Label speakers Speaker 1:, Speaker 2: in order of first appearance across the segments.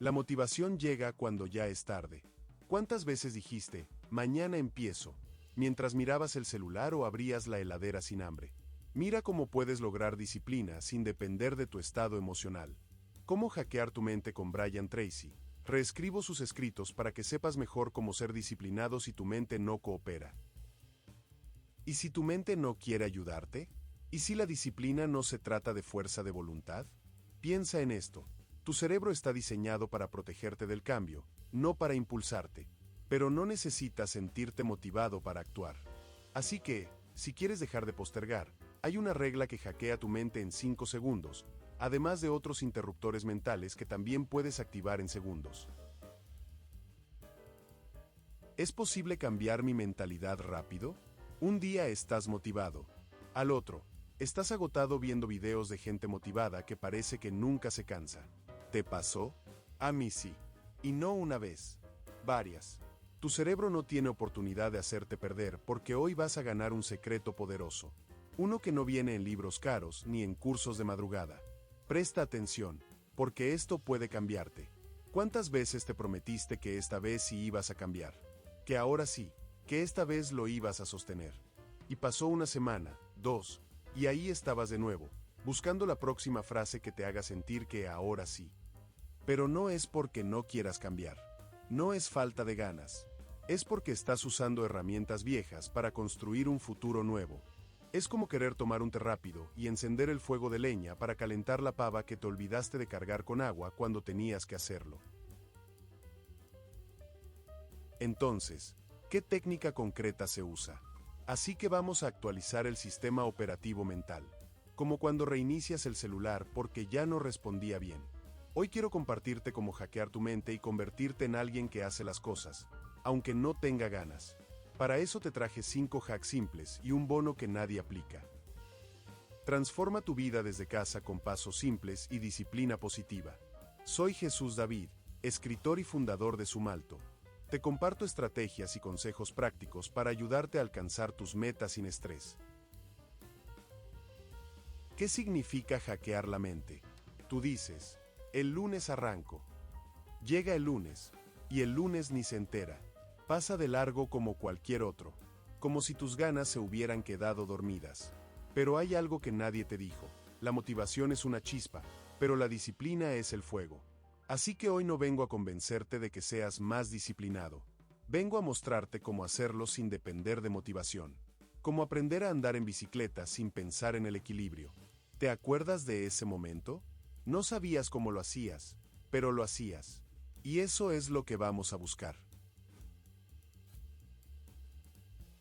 Speaker 1: La motivación llega cuando ya es tarde. ¿Cuántas veces dijiste, mañana empiezo, mientras mirabas el celular o abrías la heladera sin hambre? Mira cómo puedes lograr disciplina sin depender de tu estado emocional. ¿Cómo hackear tu mente con Brian Tracy? Reescribo sus escritos para que sepas mejor cómo ser disciplinado si tu mente no coopera. ¿Y si tu mente no quiere ayudarte? ¿Y si la disciplina no se trata de fuerza de voluntad? Piensa en esto. Tu cerebro está diseñado para protegerte del cambio, no para impulsarte, pero no necesitas sentirte motivado para actuar. Así que, si quieres dejar de postergar, hay una regla que hackea tu mente en 5 segundos, además de otros interruptores mentales que también puedes activar en segundos. ¿Es posible cambiar mi mentalidad rápido? Un día estás motivado. Al otro, estás agotado viendo videos de gente motivada que parece que nunca se cansa. ¿Te pasó? A mí sí. Y no una vez. Varias. Tu cerebro no tiene oportunidad de hacerte perder porque hoy vas a ganar un secreto poderoso. Uno que no viene en libros caros ni en cursos de madrugada. Presta atención, porque esto puede cambiarte. ¿Cuántas veces te prometiste que esta vez sí ibas a cambiar? Que ahora sí, que esta vez lo ibas a sostener. Y pasó una semana, 2, y ahí estabas de nuevo, buscando la próxima frase que te haga sentir que ahora sí. Pero no es porque no quieras cambiar. No es falta de ganas. Es porque estás usando herramientas viejas para construir un futuro nuevo. Es como querer tomar un té rápido y encender el fuego de leña para calentar la pava que te olvidaste de cargar con agua cuando tenías que hacerlo. Entonces, ¿qué técnica concreta se usa? Así que vamos a actualizar el sistema operativo mental, como cuando reinicias el celular porque ya no respondía bien. Hoy quiero compartirte cómo hackear tu mente y convertirte en alguien que hace las cosas, aunque no tenga ganas. Para eso te traje 5 hacks simples y un bono que nadie aplica. Transforma tu vida desde casa con pasos simples y disciplina positiva. Soy Jesús David, escritor y fundador de Sumalto. Te comparto estrategias y consejos prácticos para ayudarte a alcanzar tus metas sin estrés. ¿Qué significa hackear la mente? Tú dices, el lunes arranco. Llega el lunes, y el lunes ni se entera. Pasa de largo como cualquier otro, como si tus ganas se hubieran quedado dormidas. Pero hay algo que nadie te dijo. La motivación es una chispa, pero la disciplina es el fuego. Así que hoy no vengo a convencerte de que seas más disciplinado. Vengo a mostrarte cómo hacerlo sin depender de motivación. Cómo aprender a andar en bicicleta sin pensar en el equilibrio. ¿Te acuerdas de ese momento? No sabías cómo lo hacías, pero lo hacías. Y eso es lo que vamos a buscar.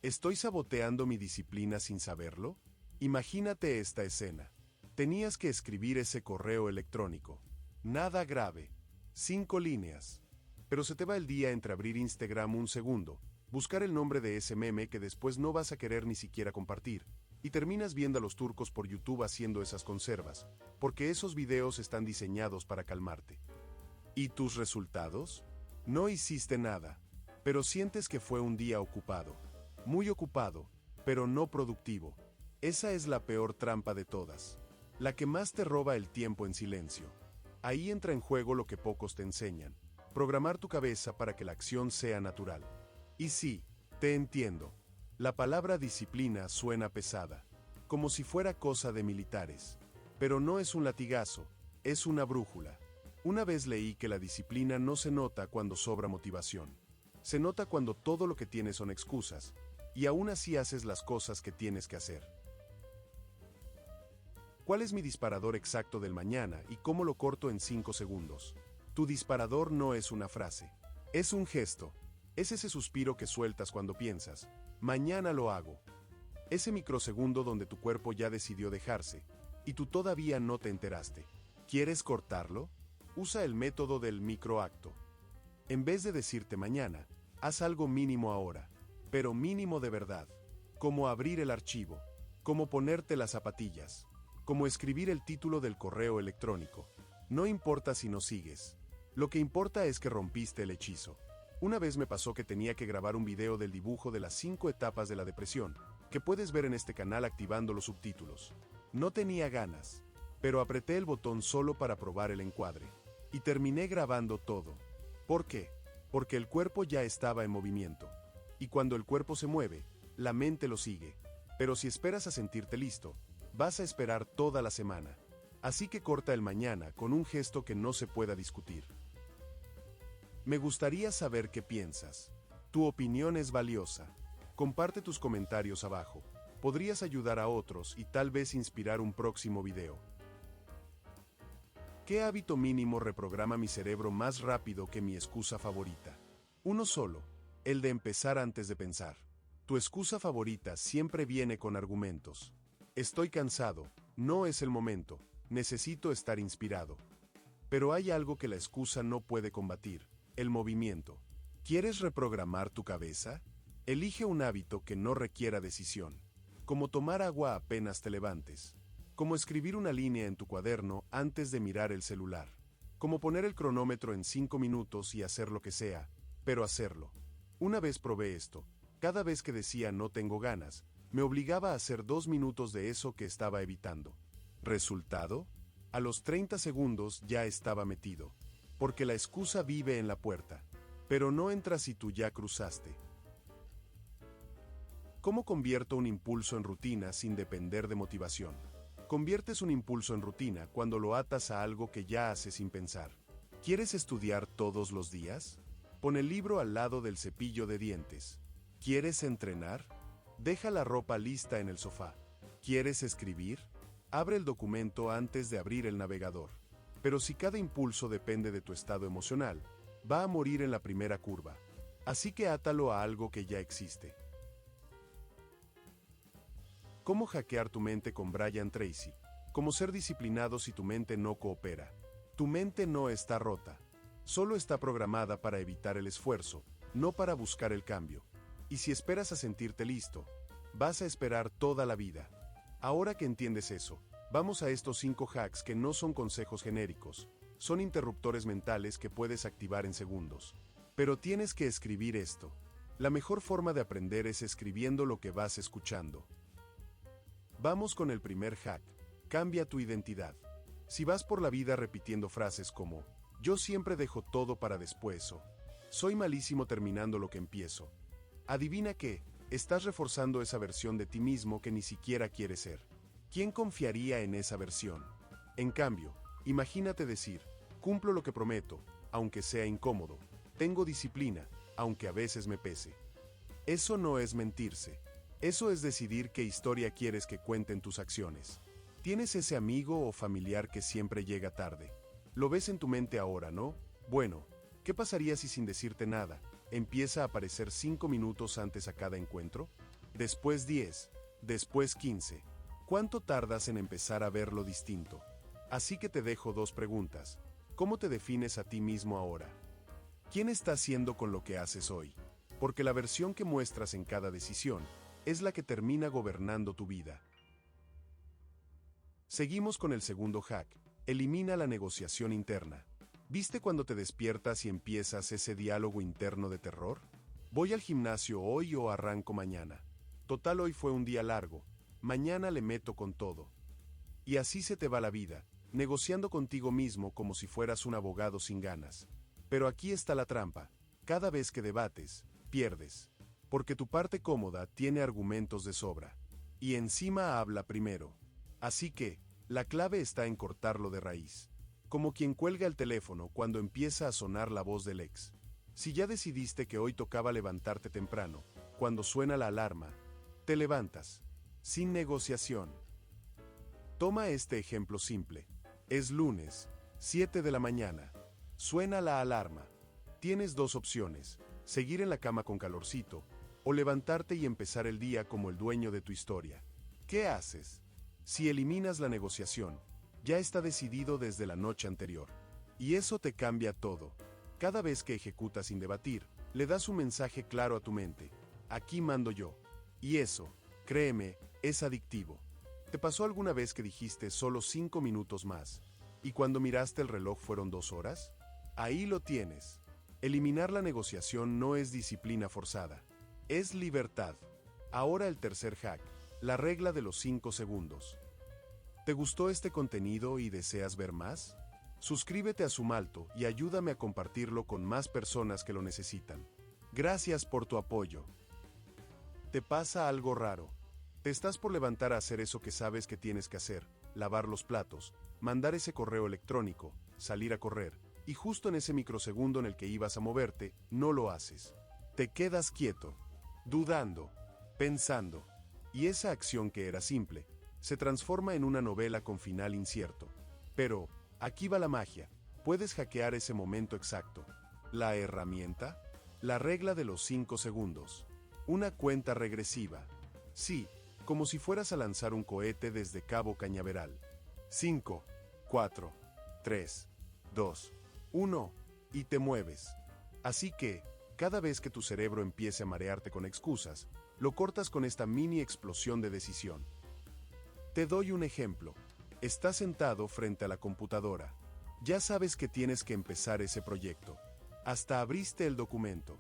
Speaker 1: ¿Estoy saboteando mi disciplina sin saberlo? Imagínate esta escena. Tenías que escribir ese correo electrónico. Nada grave. 5 líneas. Pero se te va el día entre abrir Instagram un segundo, buscar el nombre de ese meme que después no vas a querer ni siquiera compartir, y terminas viendo a los turcos por YouTube haciendo esas conservas, porque esos videos están diseñados para calmarte. ¿Y tus resultados? No hiciste nada, pero sientes que fue un día ocupado. Muy ocupado, pero no productivo. Esa es la peor trampa de todas. La que más te roba el tiempo en silencio. Ahí entra en juego lo que pocos te enseñan. Programar tu cabeza para que la acción sea natural. Y sí, te entiendo. La palabra disciplina suena pesada, como si fuera cosa de militares. Pero no es un latigazo, es una brújula. Una vez leí que la disciplina no se nota cuando sobra motivación. Se nota cuando todo lo que tienes son excusas, y aún así haces las cosas que tienes que hacer. ¿Cuál es mi disparador exacto del mañana y cómo lo corto en 5 segundos? Tu disparador no es una frase, es un gesto. Es ese suspiro que sueltas cuando piensas, mañana lo hago. Ese microsegundo donde tu cuerpo ya decidió dejarse, y tú todavía no te enteraste. ¿Quieres cortarlo? Usa el método del microacto. En vez de decirte mañana, haz algo mínimo ahora, pero mínimo de verdad. Como abrir el archivo, como ponerte las zapatillas, como escribir el título del correo electrónico. No importa si no sigues. Lo que importa es que rompiste el hechizo. Una vez me pasó que tenía que grabar un video del dibujo de las 5 etapas de la depresión, que puedes ver en este canal activando los subtítulos. No tenía ganas, pero apreté el botón solo para probar el encuadre. Y terminé grabando todo. ¿Por qué? Porque el cuerpo ya estaba en movimiento. Y cuando el cuerpo se mueve, la mente lo sigue. Pero si esperas a sentirte listo, vas a esperar toda la semana. Así que corta el mañana con un gesto que no se pueda discutir. Me gustaría saber qué piensas. Tu opinión es valiosa. Comparte tus comentarios abajo. Podrías ayudar a otros y tal vez inspirar un próximo video. ¿Qué hábito mínimo reprograma mi cerebro más rápido que mi excusa favorita? Uno solo, el de empezar antes de pensar. Tu excusa favorita siempre viene con argumentos. Estoy cansado, no es el momento, necesito estar inspirado. Pero hay algo que la excusa no puede combatir, el movimiento. ¿Quieres reprogramar tu cabeza? Elige un hábito que no requiera decisión, como tomar agua apenas te levantes, como escribir una línea en tu cuaderno antes de mirar el celular, como poner el cronómetro en 5 minutos y hacer lo que sea, pero hacerlo. Una vez probé esto, cada vez que decía no tengo ganas, me obligaba a hacer 2 minutos de eso que estaba evitando. ¿Resultado? A los 30 segundos ya estaba metido, porque la excusa vive en la puerta, pero no entra si tú ya cruzaste. ¿Cómo convierto un impulso en rutina sin depender de motivación? Conviertes un impulso en rutina cuando lo atas a algo que ya haces sin pensar. ¿Quieres estudiar todos los días? Pon el libro al lado del cepillo de dientes. ¿Quieres entrenar? Deja la ropa lista en el sofá. ¿Quieres escribir? Abre el documento antes de abrir el navegador. Pero si cada impulso depende de tu estado emocional, va a morir en la primera curva. Así que átalo a algo que ya existe. ¿Cómo hackear tu mente con Brian Tracy? ¿Cómo ser disciplinado si tu mente no coopera? Tu mente no está rota. Solo está programada para evitar el esfuerzo, no para buscar el cambio. Y si esperas a sentirte listo, vas a esperar toda la vida. Ahora que entiendes eso, vamos a estos 5 hacks que no son consejos genéricos, son interruptores mentales que puedes activar en segundos. Pero tienes que escribir esto. La mejor forma de aprender es escribiendo lo que vas escuchando. Vamos con el primer hack. Cambia tu identidad. Si vas por la vida repitiendo frases como yo siempre dejo todo para después o soy malísimo terminando lo que empiezo, adivina qué, estás reforzando esa versión de ti mismo que ni siquiera quieres ser. ¿Quién confiaría en esa versión? En cambio, imagínate decir, cumplo lo que prometo, aunque sea incómodo, tengo disciplina, aunque a veces me pese. Eso no es mentirse. Eso es decidir qué historia quieres que cuenten tus acciones. ¿Tienes ese amigo o familiar que siempre llega tarde? Lo ves en tu mente ahora, ¿no? Bueno, ¿qué pasaría si sin decirte nada, empieza a aparecer 5 minutos antes a cada encuentro? Después 10, después 15. ¿Cuánto tardas en empezar a verlo distinto? Así que te dejo 2 preguntas. ¿Cómo te defines a ti mismo ahora? ¿Quién está haciendo con lo que haces hoy? Porque la versión que muestras en cada decisión es la que termina gobernando tu vida. Seguimos con el segundo hack. Elimina la negociación interna. ¿Viste cuando te despiertas y empiezas ese diálogo interno de terror? ¿Voy al gimnasio hoy o arranco mañana? Total, hoy fue un día largo. Mañana le meto con todo. Y así se te va la vida, negociando contigo mismo como si fueras un abogado sin ganas. Pero aquí está la trampa. Cada vez que debates, pierdes. Porque tu parte cómoda tiene argumentos de sobra. Y encima habla primero. Así que, la clave está en cortarlo de raíz. Como quien cuelga el teléfono cuando empieza a sonar la voz del ex. Si ya decidiste que hoy tocaba levantarte temprano, cuando suena la alarma, te levantas. Sin negociación. Toma este ejemplo simple. Es lunes, 7 de la mañana. Suena la alarma. Tienes 2 opciones. Seguir en la cama con calorcito, o levantarte y empezar el día como el dueño de tu historia. ¿Qué haces? Si eliminas la negociación, ya está decidido desde la noche anterior. Y eso te cambia todo. Cada vez que ejecutas sin debatir, le das un mensaje claro a tu mente. Aquí mando yo. Y eso, créeme, es adictivo. ¿Te pasó alguna vez que dijiste solo 5 minutos más, y cuando miraste el reloj fueron 2 horas? Ahí lo tienes. Eliminar la negociación no es disciplina forzada. Es libertad. Ahora el tercer hack, la regla de los 5 segundos. ¿Te gustó este contenido y deseas ver más? Suscríbete a Sumalto y ayúdame a compartirlo con más personas que lo necesitan. Gracias por tu apoyo. ¿Te pasa algo raro? Te estás por levantar a hacer eso que sabes que tienes que hacer, lavar los platos, mandar ese correo electrónico, salir a correr, y justo en ese microsegundo en el que ibas a moverte, no lo haces. Te quedas quieto, dudando, pensando, y esa acción que era simple, se transforma en una novela con final incierto. Pero, aquí va la magia, puedes hackear ese momento exacto. ¿La herramienta? La regla de los 5 segundos. Una cuenta regresiva. Sí, como si fueras a lanzar un cohete desde Cabo Cañaveral. 5, 4, 3, 2, 1, y te mueves. Así que, cada vez que tu cerebro empiece a marearte con excusas, lo cortas con esta mini explosión de decisión. Te doy un ejemplo. Estás sentado frente a la computadora. Ya sabes que tienes que empezar ese proyecto. Hasta abriste el documento.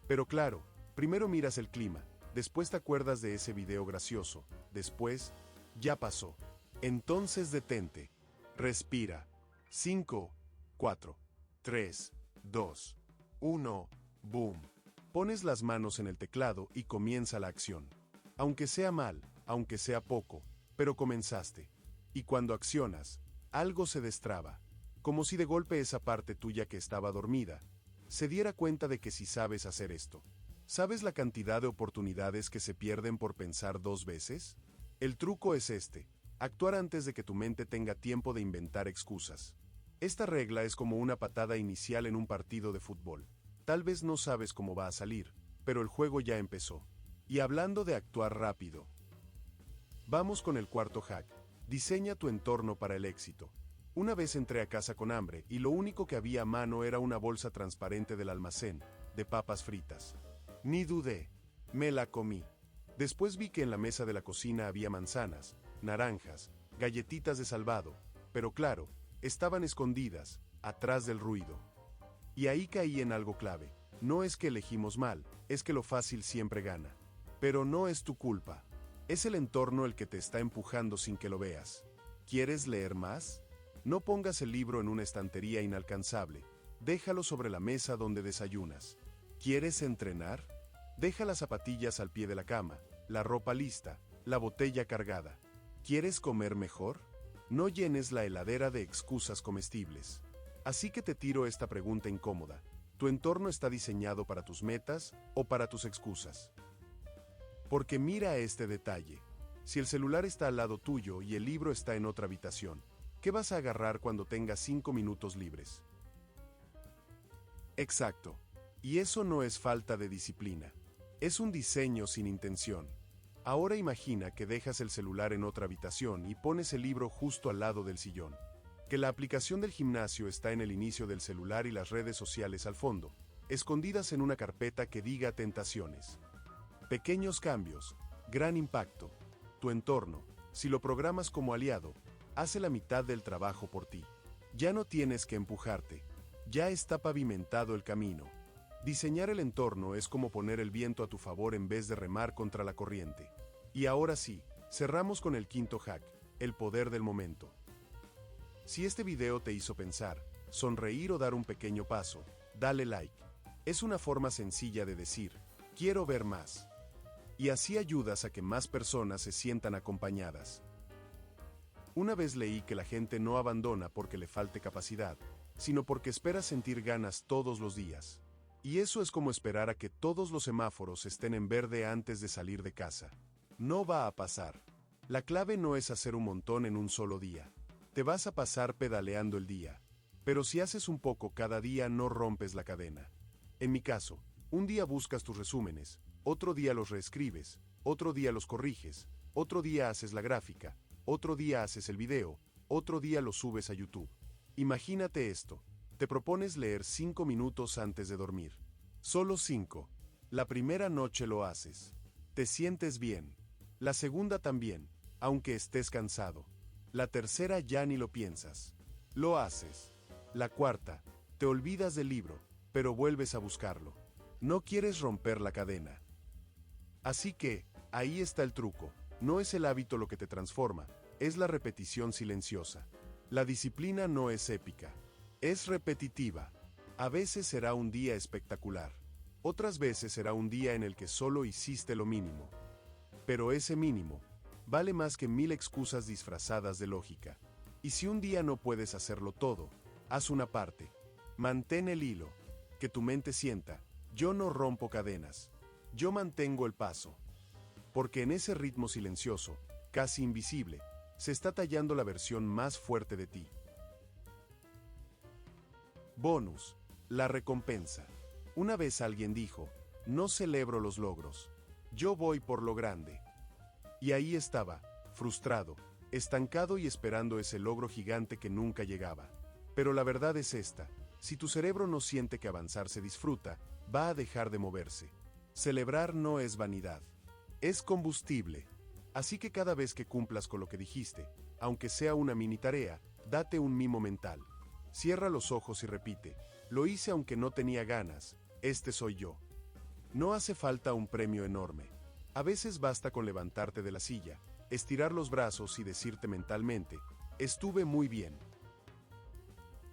Speaker 1: Pero claro, primero miras el clima, después te acuerdas de ese video gracioso, después, ya pasó. Entonces detente. Respira. 5, 4, 3, 2, 1, boom. Pones las manos en el teclado y comienza la acción. Aunque sea mal, aunque sea poco, pero comenzaste. Y cuando accionas, algo se destraba. Como si de golpe esa parte tuya que estaba dormida, se diera cuenta de que si sabes hacer esto. ¿Sabes la cantidad de oportunidades que se pierden por pensar 2 veces? El truco es este: actuar antes de que tu mente tenga tiempo de inventar excusas. Esta regla es como una patada inicial en un partido de fútbol. Tal vez no sabes cómo va a salir, pero el juego ya empezó. Y hablando de actuar rápido, vamos con el cuarto hack. Diseña tu entorno para el éxito. Una vez entré a casa con hambre y lo único que había a mano era una bolsa transparente del almacén, de papas fritas. Ni dudé, me la comí. Después vi que en la mesa de la cocina había manzanas, naranjas, galletitas de salvado, pero claro, estaban escondidas, atrás del ruido. Y ahí caí en algo clave. No es que elegimos mal, es que lo fácil siempre gana. Pero no es tu culpa. Es el entorno el que te está empujando sin que lo veas. ¿Quieres leer más? No pongas el libro en una estantería inalcanzable. Déjalo sobre la mesa donde desayunas. ¿Quieres entrenar? Deja las zapatillas al pie de la cama, la ropa lista, la botella cargada. ¿Quieres comer mejor? No llenes la heladera de excusas comestibles. Así que te tiro esta pregunta incómoda. ¿Tu entorno está diseñado para tus metas o para tus excusas? Porque mira este detalle. Si el celular está al lado tuyo y el libro está en otra habitación, ¿qué vas a agarrar cuando tengas 5 minutos libres? Exacto. Y eso no es falta de disciplina. Es un diseño sin intención. Ahora imagina que dejas el celular en otra habitación y pones el libro justo al lado del sillón. Que la aplicación del gimnasio está en el inicio del celular y las redes sociales al fondo, escondidas en una carpeta que diga tentaciones. Pequeños cambios, gran impacto. Tu entorno, si lo programas como aliado, hace la mitad del trabajo por ti. Ya no tienes que empujarte, ya está pavimentado el camino. Diseñar el entorno es como poner el viento a tu favor en vez de remar contra la corriente. Y ahora sí, cerramos con el quinto hack, el poder del momento. Si este video te hizo pensar, sonreír o dar un pequeño paso, dale like. Es una forma sencilla de decir, quiero ver más. Y así ayudas a que más personas se sientan acompañadas. Una vez leí que la gente no abandona porque le falte capacidad, sino porque espera sentir ganas todos los días. Y eso es como esperar a que todos los semáforos estén en verde antes de salir de casa. No va a pasar. La clave no es hacer un montón en un solo día. Te vas a pasar pedaleando el día. Pero si haces un poco cada día no rompes la cadena. En mi caso, un día buscas tus resúmenes, otro día los reescribes, otro día los corriges, otro día haces la gráfica, otro día haces el video, otro día lo subes a YouTube. Imagínate esto. Te propones leer 5 minutos antes de dormir. Solo 5. La primera noche lo haces. Te sientes bien. La segunda también, aunque estés cansado. La tercera ya ni lo piensas. Lo haces. La cuarta, te olvidas del libro, pero vuelves a buscarlo. No quieres romper la cadena. Así que, ahí está el truco. No es el hábito lo que te transforma, es la repetición silenciosa. La disciplina no es épica, Es repetitiva. A veces será un día espectacular. Otras veces será un día en el que solo hiciste lo mínimo. Pero ese mínimo vale más que 1000 excusas disfrazadas de lógica. Y si un día no puedes hacerlo todo, haz una parte. Mantén el hilo. Que tu mente sienta: yo no rompo cadenas. Yo mantengo el paso. Porque en ese ritmo silencioso, casi invisible, se está tallando la versión más fuerte de ti. Bonus. La recompensa. Una vez alguien dijo: no celebro los logros. Yo voy por lo grande. Y ahí estaba, frustrado, estancado y esperando ese logro gigante que nunca llegaba. Pero la verdad es esta: si tu cerebro no siente que avanzar se disfruta, va a dejar de moverse. Celebrar no es vanidad. Es combustible. Así que cada vez que cumplas con lo que dijiste, aunque sea una mini tarea, date un mimo mental. Cierra los ojos y repite: lo hice aunque no tenía ganas, este soy yo. No hace falta un premio enorme. A veces basta con levantarte de la silla, estirar los brazos y decirte mentalmente: estuve muy bien.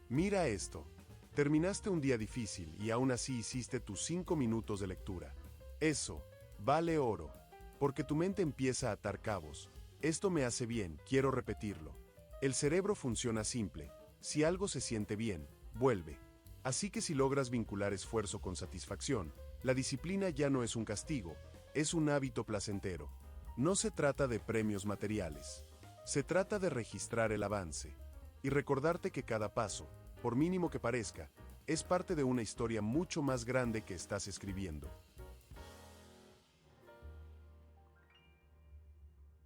Speaker 1: Mira esto. Terminaste un día difícil y aún así hiciste tus 5 minutos de lectura. Eso vale oro. Porque tu mente empieza a atar cabos. Esto me hace bien, quiero repetirlo. El cerebro funciona simple. Si algo se siente bien, vuelve. Así que si logras vincular esfuerzo con satisfacción, la disciplina ya no es un castigo, es un hábito placentero. No se trata de premios materiales. Se trata de registrar el avance. Y recordarte que cada paso, por mínimo que parezca, es parte de una historia mucho más grande que estás escribiendo.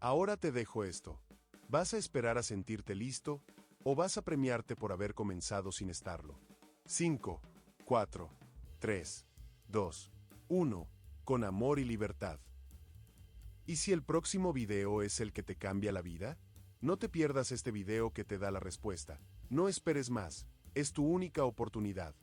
Speaker 1: Ahora te dejo esto. ¿Vas a esperar a sentirte listo o vas a premiarte por haber comenzado sin estarlo? 5, 4, 3, 2, 1, con amor y libertad. ¿Y si el próximo video es el que te cambia la vida? No te pierdas este video que te da la respuesta. No esperes más, es tu única oportunidad.